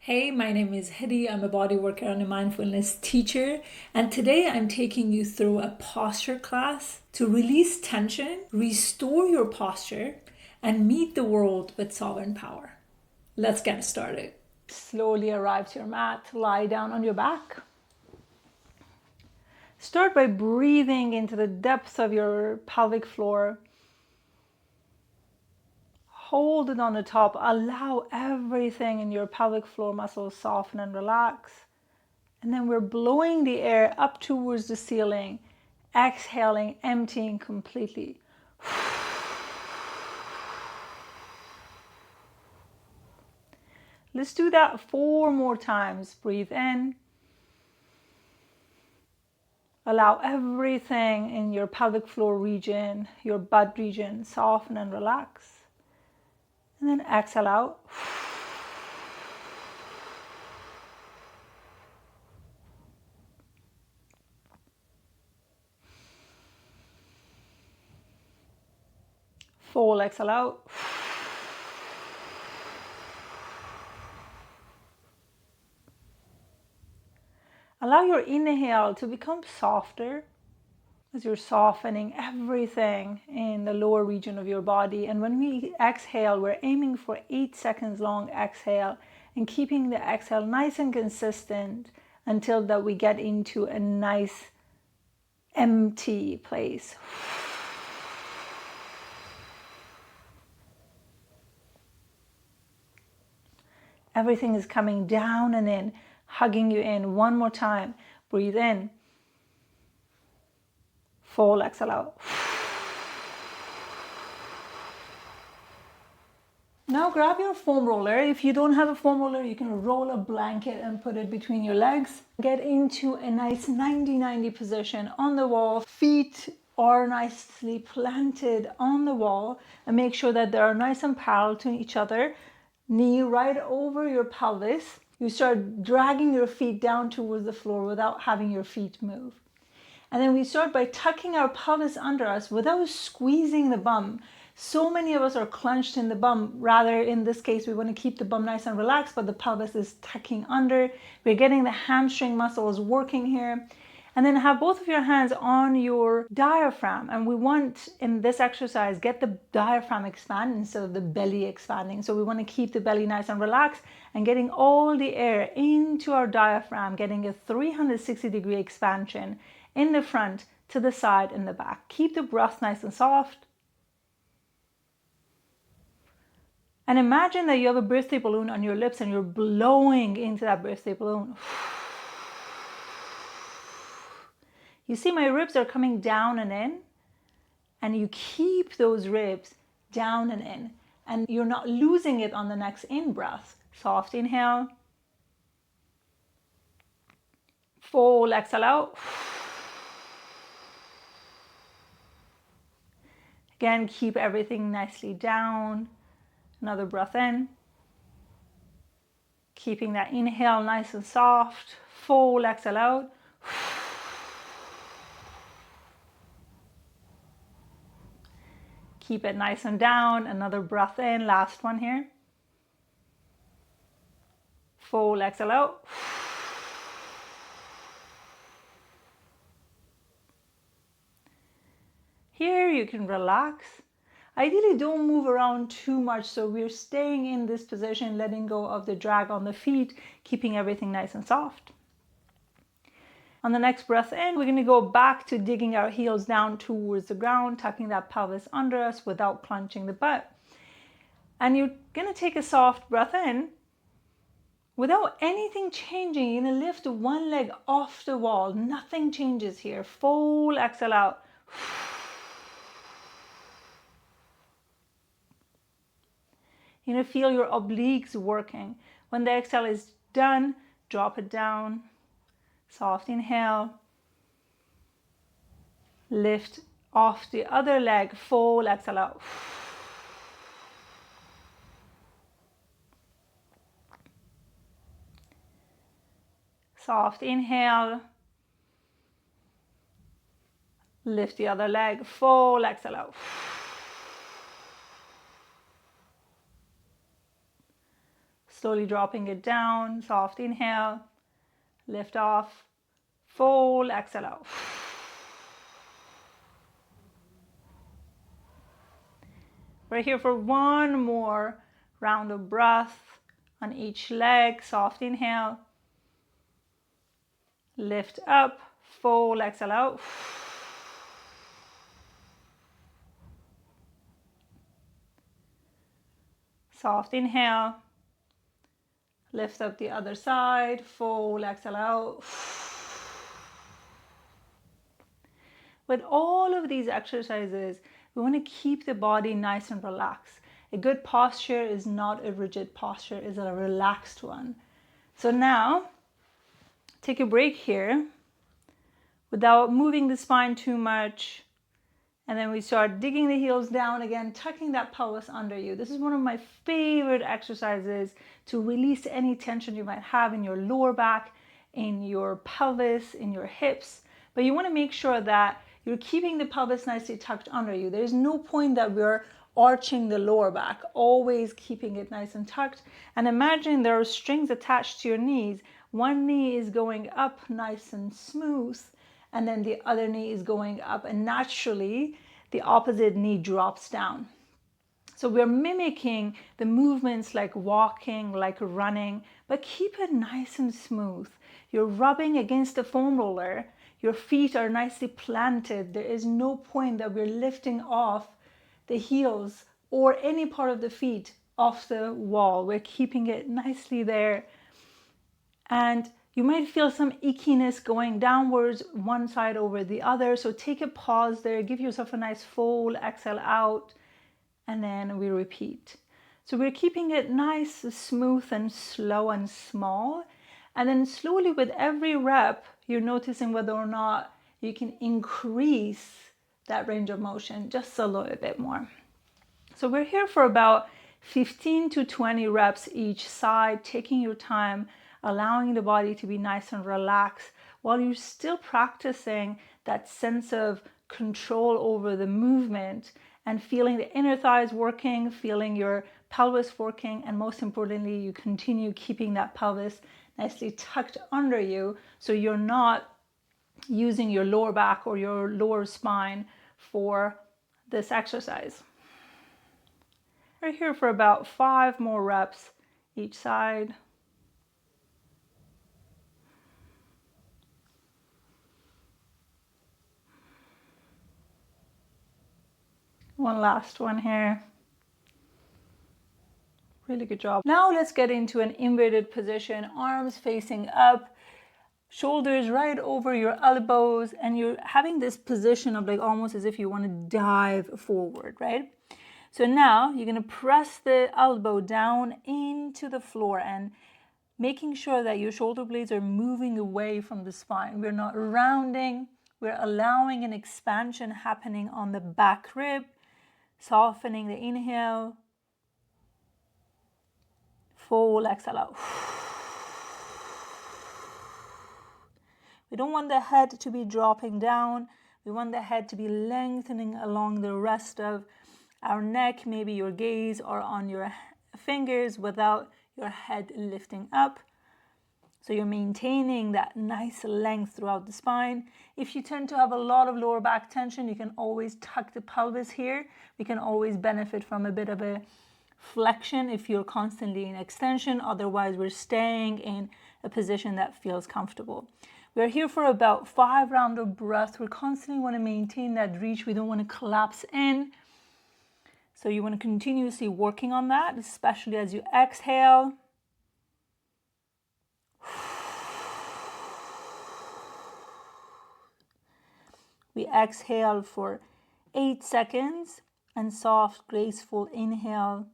Hey, my name is Hedy. I'm a body worker and a mindfulness teacher. And today I'm taking you through a posture class to release tension, restore your posture, and meet the world with sovereign power. Let's get started. Slowly arrive to your mat, lie down on your back. Start by breathing into the depths of your pelvic floor. Hold it on the top. Allow everything in your pelvic floor muscles soften and relax. And then we're blowing the air up towards the ceiling, exhaling, emptying completely. Let's do that 4 more times. Breathe in. Allow everything in your pelvic floor region, your butt region, soften and relax. And then exhale out. Full exhale out. Allow your inhale to become softer as you're softening everything in the lower region of your body. And when we exhale, we're aiming for 8 seconds long exhale and keeping the exhale nice and consistent until that we get into a nice empty place. Everything is coming down and in, hugging you in. One more time. Breathe in. Full exhale out. Now grab your foam roller. If you don't have a foam roller, you can roll a blanket and put it between your legs. Get into a nice 90-90 position on the wall. Feet are nicely planted on the wall and make sure that they are nice and parallel to each other. Knee right over your pelvis. You start dragging your feet down towards the floor without having your feet move. And then we start by tucking our pelvis under us without squeezing the bum. So many of us are clenched in the bum. Rather, in this case, we want to keep the bum nice and relaxed, but the pelvis is tucking under. We're getting the hamstring muscles working here. And then have both of your hands on your diaphragm. And we want, in this exercise, get the diaphragm expand instead of the belly expanding. So we want to keep the belly nice and relaxed and getting all the air into our diaphragm, getting a 360-degree expansion in the front, to the side, and the back. Keep the breath nice and soft. And imagine that you have a birthday balloon on your lips and you're blowing into that birthday balloon. You see my ribs are coming down and in, and you keep those ribs down and in, and you're not losing it on the next in-breath. Soft inhale. Full exhale out. Again, keep everything nicely down. Another breath in. Keeping that inhale nice and soft. Full exhale out. Keep it nice and down. Another breath in. Last one here. Full exhale out. Here you can relax. Ideally, don't move around too much, so we're staying in this position, letting go of the drag on the feet, keeping everything nice and soft. On the next breath in, we're going to go back to digging our heels down towards the ground, tucking that pelvis under us without clenching the butt. And you're going to take a soft breath in. Without anything changing, you're going to lift one leg off the wall. Nothing changes here. Full exhale out. You're going to feel your obliques working. When the exhale is done, drop it down. Soft inhale. Lift off the other leg. Full exhale out. Soft inhale. Lift the other leg. Full exhale out. slowly dropping it down. Soft inhale, lift off, fold, exhale out. We're here for one more round of breath on each leg. Soft inhale, lift up, fold, exhale out. Soft inhale, lift up the other side, fold, exhale out. With all of these exercises, we want to keep the body nice and relaxed. A good posture is not a rigid posture, it's a relaxed one. So now, take a break here without moving the spine too much. And then we start digging the heels down again, tucking that pelvis under you. This is one of my favorite exercises to release any tension you might have in your lower back, in your pelvis, in your hips. But you want to make sure that you're keeping the pelvis nicely tucked under you. There's no point that we're arching the lower back, always keeping it nice and tucked. And imagine there are strings attached to your knees. One knee is going up nice and smooth, and then the other knee is going up, and naturally the opposite knee drops down. So we're mimicking the movements like walking, like running, but keep it nice and smooth. You're rubbing against the foam roller. Your feet are nicely planted. There is no point that we're lifting off the heels or any part of the feet off the wall. We're keeping it nicely there. And you might feel some ickiness going downwards one side over the other. So take a pause there, give yourself a nice fold, exhale out, and then we repeat. So we're keeping it nice, smooth, and slow and small. And then slowly with every rep, you're noticing whether or not you can increase that range of motion just a little bit more. So we're here for about 15 to 20 reps each side, taking your time, allowing the body to be nice and relaxed while you're still practicing that sense of control over the movement and feeling the inner thighs working, feeling your pelvis working, and most importantly, you continue keeping that pelvis nicely tucked under you so you're not using your lower back or your lower spine for this exercise. We're here for about 5 more reps each side. One last one here. Really good job. Now let's get into an inverted position, arms facing up, shoulders right over your elbows, and you're having this position of like almost as if you want to dive forward, right? So now you're going to press the elbow down into the floor and making sure that your shoulder blades are moving away from the spine. We're not rounding, we're allowing an expansion happening on the back rib, softening the inhale, fold, exhale out. We don't want the head to be dropping down. We want the head to be lengthening along the rest of our neck. Maybe your gaze are on your fingers without your head lifting up. So you're maintaining that nice length throughout the spine. If you tend to have a lot of lower back tension, you can always tuck the pelvis here. We can always benefit from a bit of a flexion if you're constantly in extension. Otherwise, we're staying in a position that feels comfortable. We're here for about 5 rounds of breath. We constantly want to maintain that reach. We don't want to collapse in. So you want to continuously working on that, especially as you exhale. We exhale for 8 seconds and soft, graceful inhale.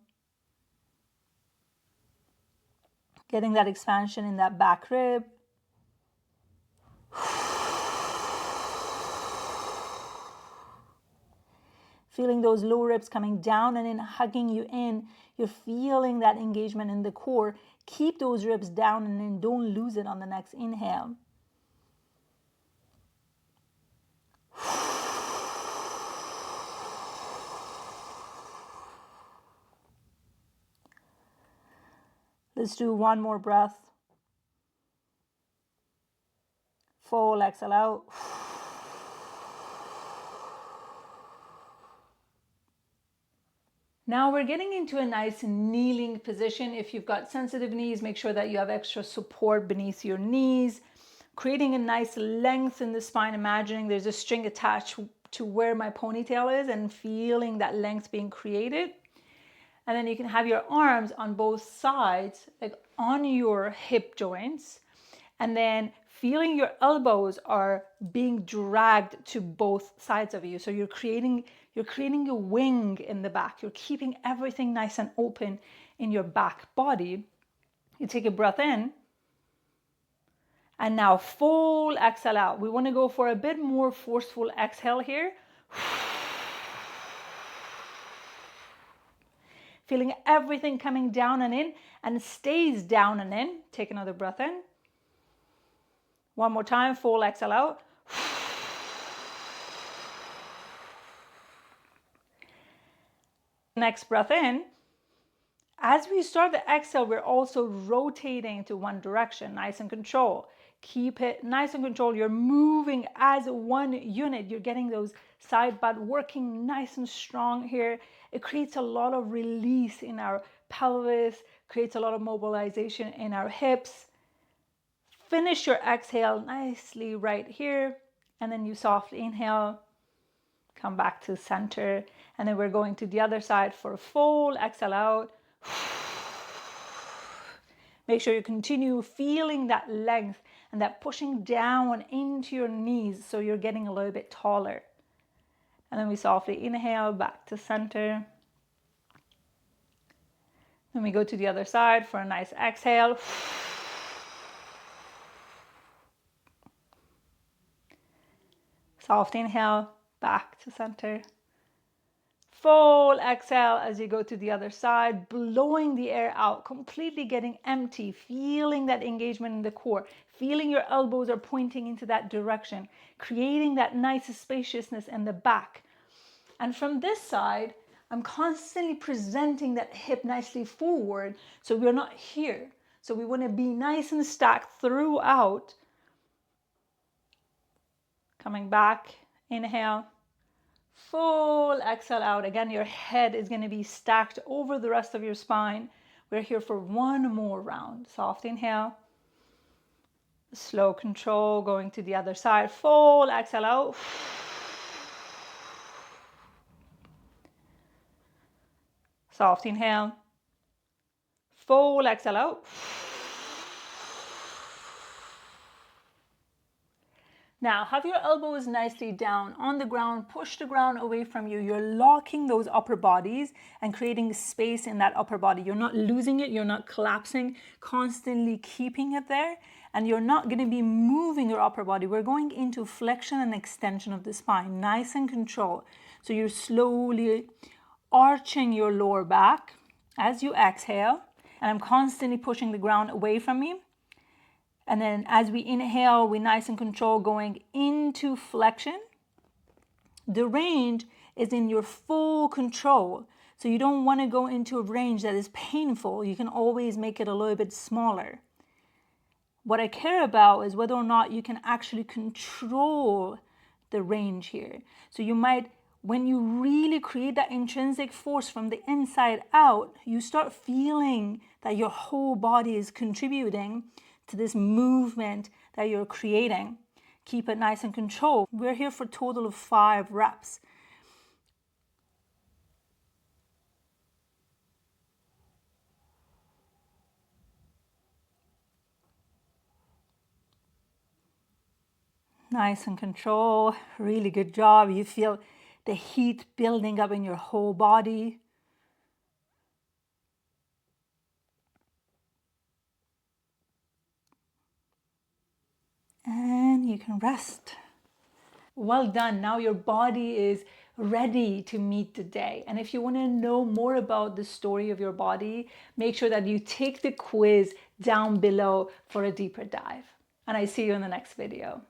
Getting that expansion in that back rib. Feeling those low ribs coming down and then hugging you in. You're feeling that engagement in the core. Keep those ribs down and then don't lose it on the next inhale. Let's do one more breath. Full exhale out. Now we're getting into a nice kneeling position. If you've got sensitive knees, make sure that you have extra support beneath your knees, creating a nice length in the spine, imagining there's a string attached to where my ponytail is and feeling that length being created. And then you can have your arms on both sides, like on your hip joints, and then feeling your elbows are being dragged to both sides of you. So you're creating a wing in the back. You're keeping everything nice and open in your back body. You take a breath in, and now full exhale out. We want to go for a bit more forceful exhale here. Feeling everything coming down and in, and it stays down and in. Take another breath in. One more time, full exhale out. Next breath in. As we start the exhale, we're also rotating to one direction, nice and control. Keep it nice and controlled. You're moving as one unit. You're getting those side butt working nice and strong here. It creates a lot of release in our pelvis, creates a lot of mobilization in our hips. Finish your exhale nicely right here, and then you softly inhale, come back to center, and then we're going to the other side for a full exhale out. Make sure you continue feeling that length and that pushing down into your knees so you're getting a little bit taller. And then we softly inhale back to center. Then we go to the other side for a nice exhale. Soft inhale, back to center. Full exhale as you go to the other side, blowing the air out, completely getting empty, feeling that engagement in the core, feeling your elbows are pointing into that direction, creating that nice spaciousness in the back. And from this side, I'm constantly presenting that hip nicely forward so we're not here. So we want to be nice and stacked throughout. Coming back, inhale, full exhale out. Again, your head is going to be stacked over the rest of your spine. We're here for one more round. Soft inhale, slow control, going to the other side, full exhale out. Soft inhale, full exhale out. Now, have your elbows nicely down on the ground, push the ground away from you. You're locking those upper bodies and creating space in that upper body. You're not losing it, you're not collapsing, constantly keeping it there, and you're not going to be moving your upper body. We're going into flexion and extension of the spine, nice and controlled. So you're slowly arching your lower back as you exhale, and I'm constantly pushing the ground away from me. And then as we inhale, we nice and control going into flexion. The range is in your full control. So you don't want to go into a range that is painful. You can always make it a little bit smaller. What I care about is whether or not you can actually control the range here. So you might, when you really create that intrinsic force from the inside out, you start feeling that your whole body is contributing to this movement that you're creating. Keep it nice and controlled. We're here for a total of 5 reps. Nice and controlled. Really good job. You feel the heat building up in your whole body. And you can rest. Well done. Now your body is ready to meet the day. And if you want to know more about the story of your body, make sure that you take the quiz down below for a deeper dive. And I see you in the next video.